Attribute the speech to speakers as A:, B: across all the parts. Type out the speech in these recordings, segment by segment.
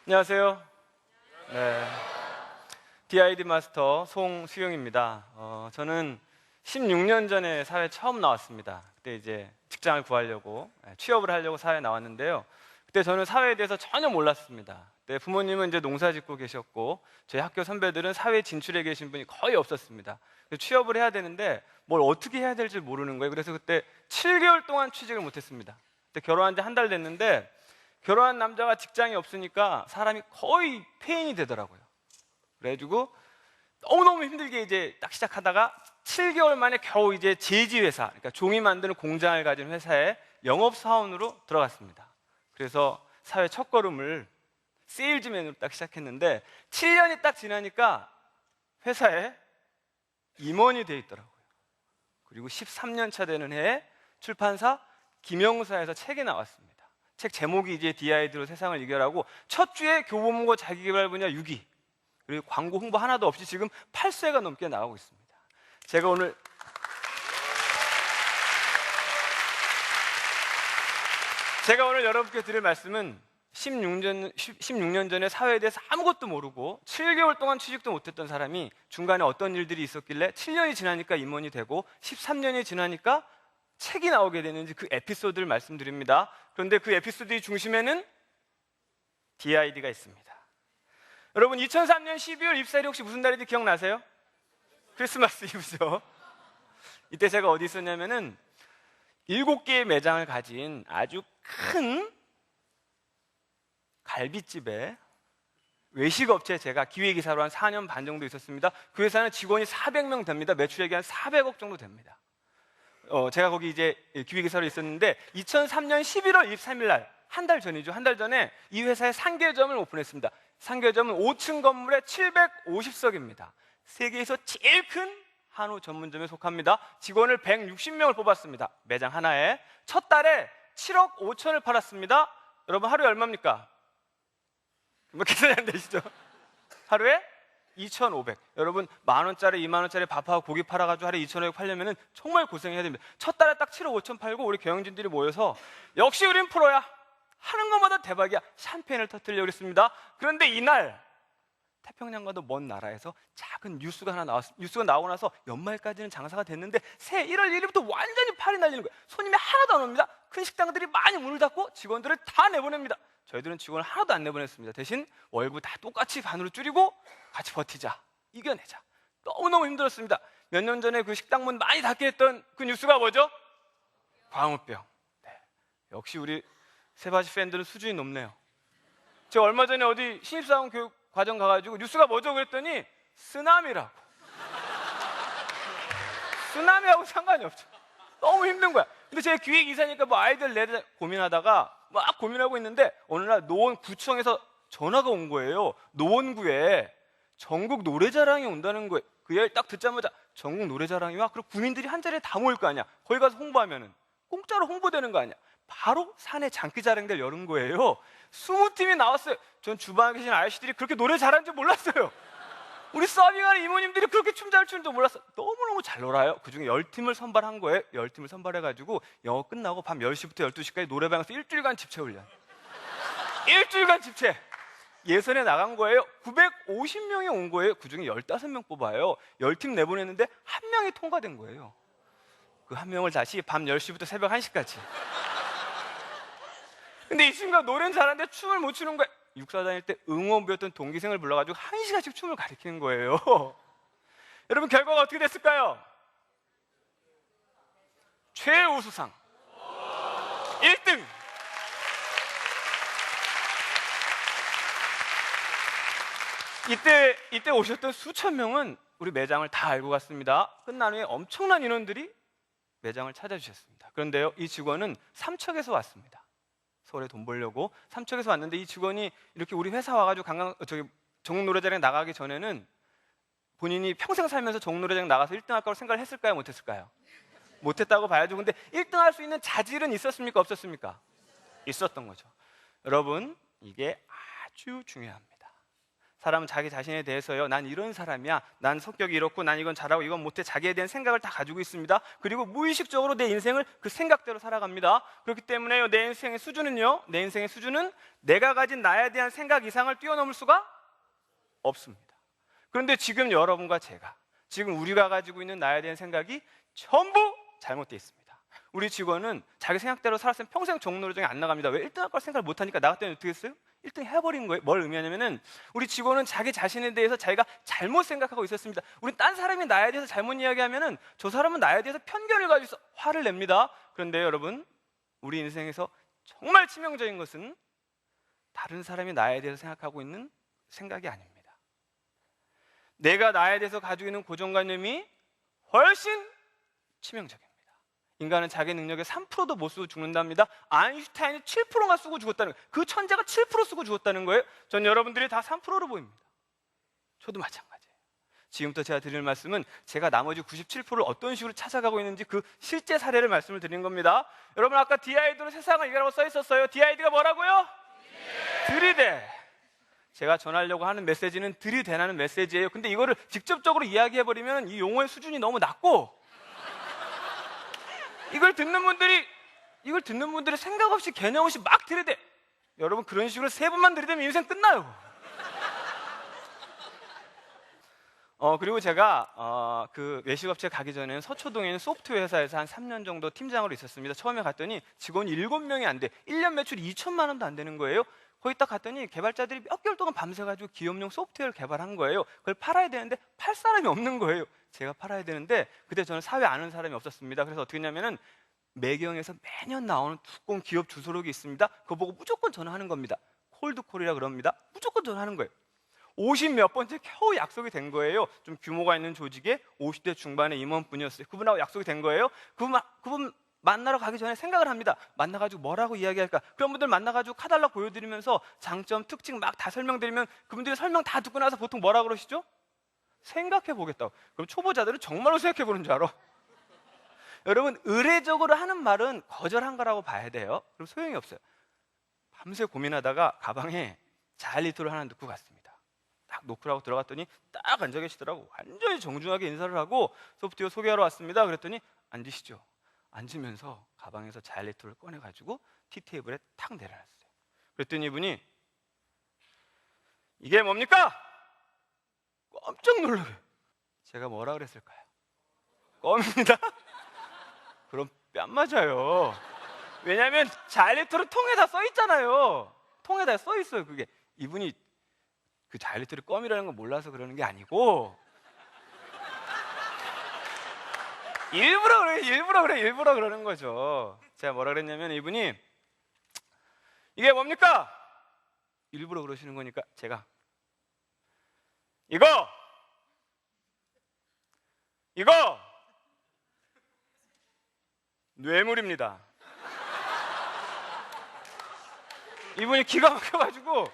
A: 안녕하세요. 네, DID 마스터 송수용입니다. 저는 16년 전에 사회 처음 나왔습니다. 그때 이제 직장을 구하려고 취업을 하려고 사회에 나왔는데요. 그때 저는 사회에 대해서 전혀 몰랐습니다. 그때 부모님은 이제 농사 짓고 계셨고 저희 학교 선배들은 사회에 진출해 계신 분이 거의 없었습니다. 그래서 취업을 해야 되는데 뭘 어떻게 해야 될지 모르는 거예요. 그래서 그때 7개월 동안 취직을 못했습니다. 그때 결혼한 지 한 달 됐는데 결혼한 남자가 직장이 없으니까 사람이 거의 폐인이 되더라고요. 그래가지고 너무너무 힘들게 이제 딱 시작하다가 7개월 만에 겨우 이제 제지회사, 그러니까 종이 만드는 공장을 가진 회사에 영업사원으로 들어갔습니다. 그래서 사회 첫걸음을 세일즈맨으로 딱 시작했는데 7년이 딱 지나니까 회사에 임원이 돼 있더라고요. 그리고 13년 차 되는 해에 출판사 김영사에서 책이 나왔습니다. 책 제목이 이제 DID로 세상을 이겨라고 첫 주에 교보문고 자기개발 분야 6위, 그리고 광고 홍보 하나도 없이 지금 8쇄가 넘게 나가고 있습니다. 제가 오늘 여러분께 드릴 말씀은 16년 전에 사회에 대해서 아무것도 모르고 7개월 동안 취직도 못했던 사람이 중간에 어떤 일들이 있었길래 7년이 지나니까 임원이 되고 13년이 지나니까 책이 나오게 되는지 그 에피소드를 말씀드립니다. 그런데 그 에피소드의 중심에는 DID가 있습니다. 여러분, 2003년 12월 입사일이 혹시 무슨 달인지 기억나세요? 크리스마스 이브죠. 이때 제가 어디 있었냐면은 7개의 매장을 가진 아주 큰 갈비집에 외식업체에 제가 기획이사로 한 4년 반 정도 있었습니다. 그 회사는 직원이 400명 됩니다. 매출액이 한 400억 정도 됩니다. 제가 거기 이제 기획이사로 있었는데 2003년 11월 23일 날, 한 달 전이죠. 한 달 전에 이 회사에 상계점을 오픈했습니다. 상계점은 5층 건물에 750석입니다. 세계에서 제일 큰 한우 전문점에 속합니다. 직원을 160명을 뽑았습니다. 매장 하나에. 첫 달에 7억 5천을 팔았습니다. 여러분, 하루에 얼마입니까? 뭐 계산이 안 되시죠? 하루에 2,500. 여러분, 10,000원짜리, 20,000원짜리 밥하고 고기 팔아가지고 하루에 2,500 팔려면 정말 고생해야 됩니다. 첫 달에 딱 7억 5천 팔고 우리 경영진들이 모여서 역시 우린 프로야, 하는 것마다 대박이야, 샴페인을 터뜨리려고 그랬습니다. 그런데 이날 태평양과도 먼 나라에서 작은 뉴스가 나오고 나서 연말까지는 장사가 됐는데 새해 1월 1일부터 완전히 팔이 날리는 거예요. 손님이 하나도 안 옵니다. 큰 식당들이 많이 문을 닫고 직원들을 다 내보냅니다. 저희들은 직원을 하나도 안 내보냈습니다. 대신 월급 다 똑같이 반으로 줄이고 같이 버티자, 이겨내자. 너무너무 힘들었습니다. 몇 년 전에 그 식당 문 많이 닫게 했던 그 뉴스가 뭐죠? 광우병. 네. 역시 우리 세바지 팬들은 수준이 높네요. 제가 얼마 전에 어디 신입사원 교육 과정 가가지고 뉴스가 뭐죠? 그랬더니 쓰나미라고. 쓰나미하고 상관이 없죠. 너무 힘든 거야. 근데 제가 기획이사니까 뭐 아이들 내자 고민하다가 막 고민하고 있는데 어느 날 노원구청에서 전화가 온 거예요. 노원구에 전국 노래자랑이 온다는 거예요. 그 얘기를 딱 듣자마자 전국 노래자랑이 와? 그럼 구민들이 한 자리에 다 모일 거 아니야. 거기 가서 홍보하면은 공짜로 홍보되는 거 아니야. 바로 산에 장기자랑대를 열은 거예요. 20팀이 나왔어요. 전 주방에 계신 아저씨들이 그렇게 노래 잘하는 줄 몰랐어요. 우리 서빙하는 이모님들이 그렇게 춤 잘 추는 줄 몰랐어요. 너무너무 잘 놀아요. 그중에 10팀을 선발한 거예요. 10팀을 선발해가지고 영어 끝나고 밤 10시부터 12시까지 노래방에서 일주일간 집체 훈련. 일주일간 집체. 예선에 나간 거예요. 950명이 온 거예요. 그중에 15명 뽑아요. 10팀 내보냈는데 한 명이 통과된 거예요. 그 한 명을 다시 밤 10시부터 새벽 1시까지. 근데 이 친구가 노래는 잘하는데 춤을 못 추는 거예요. 육사 다닐 때 응원부였던 동기생을 불러가지고 1시간씩 춤을 가르치는 거예요. 여러분, 결과가 어떻게 됐을까요? 최우수상 1등. 이때 오셨던 수천 명은 우리 매장을 다 알고 갔습니다. 끝난 후에 엄청난 인원들이 매장을 찾아주셨습니다. 그런데요, 이 직원은 삼척에서 왔습니다. 서울에 돈 벌려고 삼척에서 왔는데 이 직원이 이렇게 우리 회사 와가지고 전국 노래자랑 나가기 전에는 본인이 평생 살면서 전국 노래자랑 나가서 1등 할 거라고 생각을 했을까요? 못했을까요? 못했다고 봐야죠. 근데 1등 할 수 있는 자질은 있었습니까? 없었습니까? 있었던 거죠. 여러분, 이게 아주 중요합니다. 사람은 자기 자신에 대해서요, 난 이런 사람이야, 난 성격이 이렇고, 난 이건 잘하고 이건 못해, 자기에 대한 생각을 다 가지고 있습니다. 그리고 무의식적으로 내 인생을 그 생각대로 살아갑니다. 그렇기 때문에요, 내 인생의 수준은 내가 가진 나에 대한 생각 이상을 뛰어넘을 수가 없습니다. 그런데 지금 여러분과 제가, 지금 우리가 가지고 있는 나에 대한 생각이 전부 잘못되어 있습니다. 우리 직원은 자기 생각대로 살았으면 평생 종로정에 안 나갑니다. 왜? 1등 할 걸 생각을 못하니까. 나갔더니 어떻게 했어요? 1등 해버린 거예요. 뭘 의미하냐면은, 우리 직원은 자기 자신에 대해서 자기가 잘못 생각하고 있었습니다. 우리 딴 사람이 나에 대해서 잘못 이야기하면은 저 사람은 나에 대해서 편견을 가지고 있어 화를 냅니다. 그런데 여러분, 우리 인생에서 정말 치명적인 것은 다른 사람이 나에 대해서 생각하고 있는 생각이 아닙니다. 내가 나에 대해서 가지고 있는 고정관념이 훨씬 치명적입니다. 인간은 자기 능력의 3%도 못 쓰고 죽는답니다. 아인슈타인이 7%가 쓰고 죽었다는 거예요. 그 천재가 7% 쓰고 죽었다는 거예요. 전 여러분들이 다 3%로 보입니다. 저도 마찬가지예요. 지금부터 제가 드릴 말씀은 제가 나머지 97%를 어떤 식으로 찾아가고 있는지 그 실제 사례를 말씀을 드리는 겁니다. 여러분, 아까 DID로 세상을 이겨라고 써 있었어요. DID가 뭐라고요? 들이대. 제가 전하려고 하는 메시지는 들이대라는 메시지예요. 근데 이거를 직접적으로 이야기해버리면 이 용어의 수준이 너무 낮고, 이걸 듣는 분들이 생각 없이 개념 없이 막 들이대. 여러분, 그런 식으로 3번만 들이대면 인생 끝나요. 그리고 제가 그 외식업체 가기 전에는 서초동에 있는 소프트웨어 회사에서 한 3년 정도 팀장으로 있었습니다. 처음에 갔더니 직원이 7명이 안 돼. 1년 매출이 2천만 원도 안 되는 거예요. 거기 딱 갔더니 개발자들이 몇 개월 동안 밤새가지고 기업용 소프트웨어를 개발한 거예요. 그걸 팔아야 되는데 팔 사람이 없는 거예요. 제가 팔아야 되는데 그때 저는 사회 아는 사람이 없었습니다. 그래서 어떻게 했냐면은 매경에서 매년 나오는 두꺼운 기업 주소록이 있습니다. 그거 보고 무조건 전화하는 겁니다. 콜드콜이라 그럽니다. 무조건 전화하는 거예요. 50몇 번째 겨우 약속이 된 거예요. 좀 규모가 있는 조직에 50대 중반의 임원분이었어요. 그분하고 약속이 된 거예요. 그분 만나러 가기 전에 생각을 합니다. 만나가지고 뭐라고 이야기할까? 그런 분들 만나가지고 카달라 보여드리면서 장점, 특징 막 다 설명드리면 그분들이 설명 다 듣고 나서 보통 뭐라 그러시죠? 생각해 보겠다고. 그럼 초보자들은 정말로 생각해 보는 줄 알아? 여러분, 의례적으로 하는 말은 거절한 거라고 봐야 돼요. 그럼 소용이 없어요. 밤새 고민하다가 가방에 자일리톨을 하나 넣고 갔습니다. 딱 놓고 들어갔더니 딱 앉아 계시더라고. 완전히 정중하게 인사를 하고 소프트웨어 소개하러 왔습니다. 그랬더니 앉으시죠. 앉으면서 가방에서 자일리톨을 꺼내가지고 티테이블에 탁 내려놨어요. 그랬더니 이분이 이게 뭡니까? 깜짝 놀라요. 제가 뭐라 그랬을까요? 껌입니다. 그럼 뺨 맞아요. 왜냐하면 자일리톨은 통에다 써 있잖아요. 통에다 써 있어요. 그게 이분이 그 자일리톨이 껌이라는 걸 몰라서 그러는 게 아니고 일부러 그러는 거죠. 제가 뭐라 그랬냐면 이분이 이게 뭡니까? 일부러 그러시는 거니까 제가 이거 뇌물입니다. 이분이 기가 막혀가지고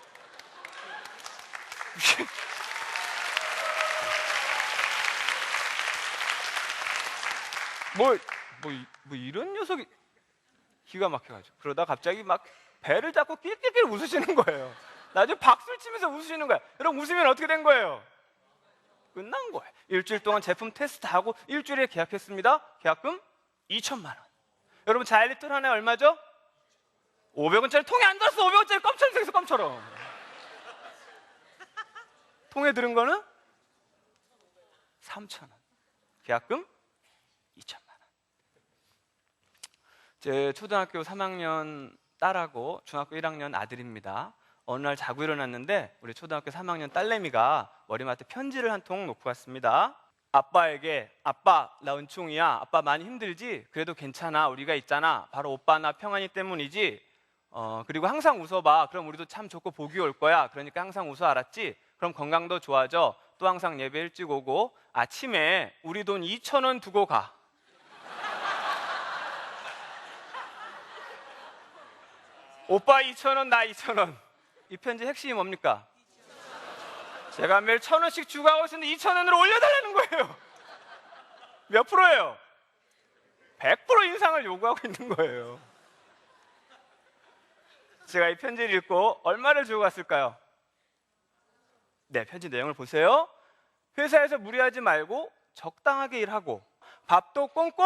A: 뭐 이런 녀석이 기가 막혀가지고 그러다 갑자기 막 배를 잡고 낄낄낄 웃으시는 거예요. 나중에 박수를 치면서 웃으시는 거야. 여러분, 웃으면 어떻게 된 거예요? 끝난 거예요. 일주일 동안 제품 테스트하고 일주일에 계약했습니다. 계약금 2천만 원. 여러분, 자일리톨 하나에 얼마죠? 500원짜리 통에 안 들었어. 500원짜리 껌처럼 생겼어. 껌처럼. 통에 들은 거는 3,000원. 계약금 2천만 원. 제 초등학교 3학년 딸하고 중학교 1학년 아들입니다. 어느 날 자고 일어났는데 우리 초등학교 3학년 딸내미가 머리맡에 편지를 한 통 놓고 왔습니다. 아빠에게, 아빠 나 은총이야. 아빠 많이 힘들지? 그래도 괜찮아. 우리가 있잖아. 바로 오빠나 평안이 때문이지. 그리고 항상 웃어봐. 그럼 우리도 참 좋고 복이 올 거야. 그러니까 항상 웃어, 알았지? 그럼 건강도 좋아져. 또 항상 예배 일찍 오고 아침에 우리 돈 2,000원 두고 가. 오빠 2,000원, 나 2,000원. 이 편지 핵심이 뭡니까? 제가 매일 1,000원씩 주고 하고 있었는데 2,000원으로 올려달라는 거예요. 몇 프로예요? 100% 인상을 요구하고 있는 거예요. 제가 이 편지를 읽고 얼마를 주고 갔을까요? 네, 편지 내용을 보세요. 회사에서 무리하지 말고 적당하게 일하고 밥도 꼼꼼히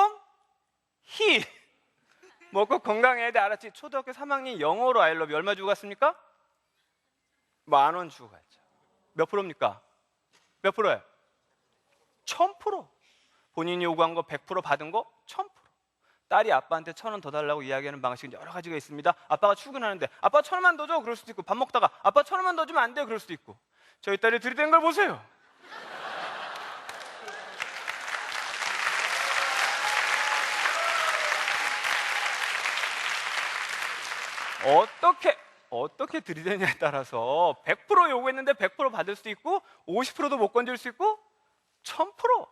A: 먹고 건강해야 돼, 알았지? 초등학교 3학년 영어로 I love you 얼마 주고 갔습니까? 10,000원 주고 갔죠. 몇 프로입니까? 몇 프로예요? 1000%. 본인이 요구한 거 100% 받은 거 1000%. 딸이 아빠한테 1,000원 더 달라고 이야기하는 방식은 여러 가지가 있습니다. 아빠가 출근하는데 아빠 1,000원만 더 줘, 그럴 수도 있고, 밥 먹다가 아빠 1,000원만 더 주면 안 돼요, 그럴 수도 있고. 저희 딸이 들이대는 걸 보세요. 어떻게 들이대냐에 따라서 100% 요구했는데 100% 받을 수도 있고, 50%도 못 건질 수 있고, 1000%.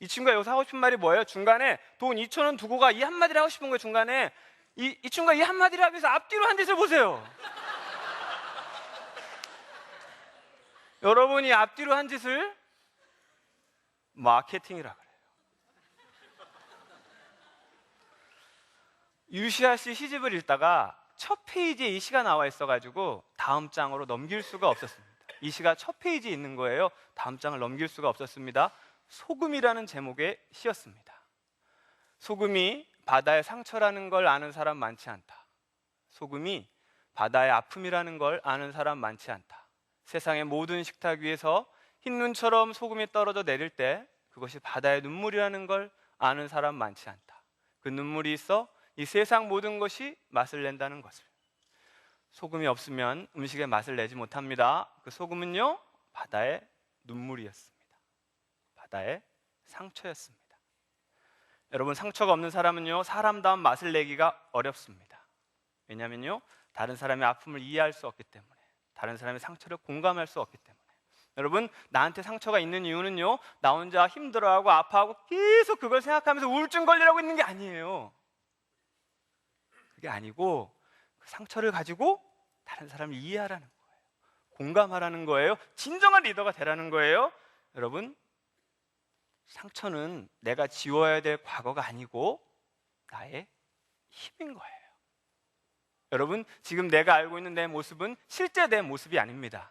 A: 이 친구가 여기서 하고 싶은 말이 뭐예요? 중간에 돈 2,000원 두고 가, 이 한마디를 하고 싶은 거예요. 중간에 이 친구가 이 한마디를 하기 위해서 앞뒤로 한 짓을 보세요. 여러분이 앞뒤로 한 짓을 마케팅이라 그래요. 유시아 씨 시집을 읽다가 첫 페이지에 이 시가 나와 있어가지고 다음 장으로 넘길 수가 없었습니다. 이 시가 첫 페이지에 있는 거예요. 다음 장을 넘길 수가 없었습니다. 소금이라는 제목의 시였습니다. 소금이 바다의 상처라는 걸 아는 사람 많지 않다. 소금이 바다의 아픔이라는 걸 아는 사람 많지 않다. 세상의 모든 식탁 위에서 흰눈처럼 소금이 떨어져 내릴 때 그것이 바다의 눈물이라는 걸 아는 사람 많지 않다. 그 눈물이 있어 이 세상 모든 것이 맛을 낸다는 것을. 소금이 없으면 음식의 맛을 내지 못합니다. 그 소금은요, 바다의 눈물이었습니다. 바다의 상처였습니다. 여러분, 상처가 없는 사람은요, 사람다운 맛을 내기가 어렵습니다. 왜냐하면요, 다른 사람의 아픔을 이해할 수 없기 때문에, 다른 사람의 상처를 공감할 수 없기 때문에. 여러분, 나한테 상처가 있는 이유는요, 나 혼자 힘들어하고 아파하고 계속 그걸 생각하면서 우울증 걸리라고 있는 게 아니에요. 그게 아니고 그 상처를 가지고 다른 사람을 이해하라는 거예요. 공감하라는 거예요. 진정한 리더가 되라는 거예요. 여러분, 상처는 내가 지워야 될 과거가 아니고 나의 힘인 거예요. 여러분, 지금 내가 알고 있는 내 모습은 실제 내 모습이 아닙니다.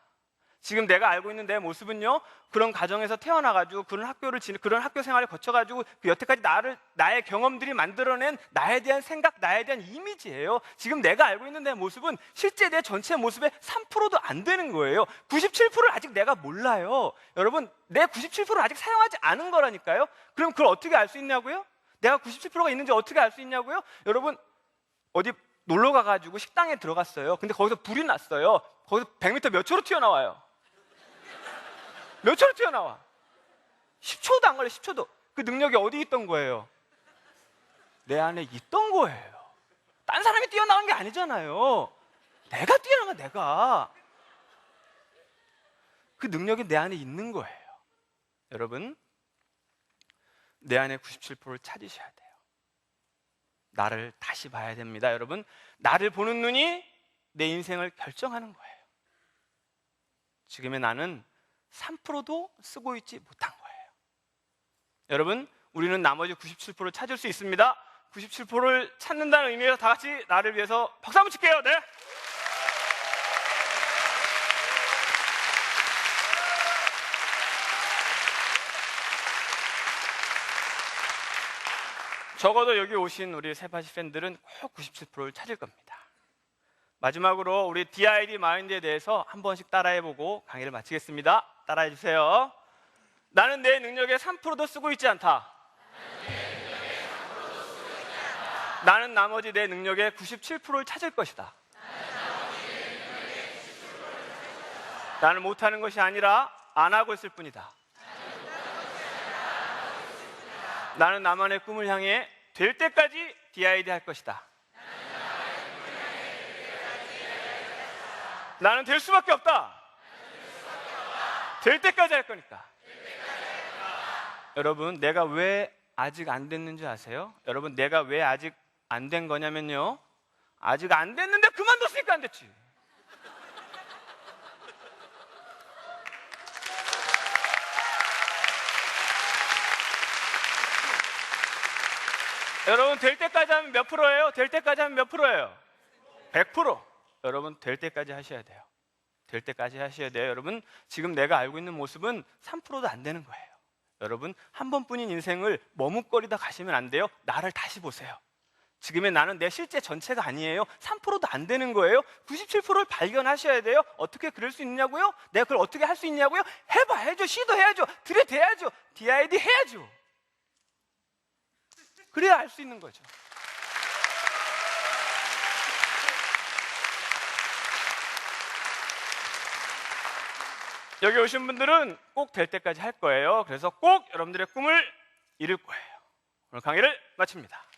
A: 지금 내가 알고 있는 내 모습은요, 그런 가정에서 태어나가지고 그런 학교 생활을 거쳐가지고 그 여태까지 나의 경험들이 만들어낸 나에 대한 생각, 나에 대한 이미지예요. 지금 내가 알고 있는 내 모습은 실제 내 전체 모습의 3%도 안 되는 거예요. 97%를 아직 내가 몰라요. 여러분, 내 97%를 아직 사용하지 않은 거라니까요. 그럼 그걸 어떻게 알 수 있냐고요? 내가 97%가 있는지 어떻게 알 수 있냐고요? 여러분, 어디 놀러 가가지고 식당에 들어갔어요. 근데 거기서 불이 났어요. 거기서 100m 몇 초로 튀어나와요? 몇 초로 튀어나와? 10초도 안 걸려. 10초도. 그 능력이 어디 있던 거예요? 내 안에 있던 거예요. 딴 사람이 뛰어나간 게 아니잖아요. 내가 뛰어나간 거야, 내가. 그 능력이 내 안에 있는 거예요. 여러분, 내 안에 97%를 찾으셔야 돼요. 나를 다시 봐야 됩니다. 여러분, 나를 보는 눈이 내 인생을 결정하는 거예요. 지금의 나는 3%도 쓰고 있지 못한 거예요. 여러분, 우리는 나머지 97%를 찾을 수 있습니다. 97%를 찾는다는 의미에서 다 같이 나를 위해서 박수 한번 칠게요. 네. 적어도 여기 오신 우리 세바시 팬들은 꼭 97%를 찾을 겁니다. 마지막으로 우리 DID 마인드에 대해서 한 번씩 따라해보고 강의를 마치겠습니다. 따라해주세요. 나는 내 능력의 3%도 쓰고 있지 않다. 나는 나머지 내 능력의 97%를 찾을 것이다. 나는 못하는 것이 아니라 안 하고 있을 뿐이다. 나는 나만의 꿈을 향해 될 때까지 DID 할 것이다. 나는 될 수밖에 없다. 될 때까지 할 거니까. 여러분, 내가 왜 아직 안 됐는지 아세요? 여러분, 내가 왜 아직 안 된 거냐면요, 아직 안 됐는데 그만뒀으니까 안 됐지. 여러분, 될 때까지 하면 몇 프로예요? 될 때까지 하면 몇 프로예요? 100%. 여러분, 될 때까지 하셔야 돼요. 될 때까지 하셔야 돼요. 여러분, 지금 내가 알고 있는 모습은 3%도 안 되는 거예요. 여러분, 한 번뿐인 인생을 머뭇거리다 가시면 안 돼요. 나를 다시 보세요. 지금의 나는 내 실제 전체가 아니에요. 3%도 안 되는 거예요. 97%를 발견하셔야 돼요. 어떻게 그럴 수 있냐고요? 내가 그걸 어떻게 할 수 있냐고요? 해봐야죠. 시도해야죠. 들여대야죠. DID 해야죠. 그래야 알 수 있는 거죠. 여기 오신 분들은 꼭 될 때까지 할 거예요. 그래서 꼭 여러분들의 꿈을 이룰 거예요. 오늘 강의를 마칩니다.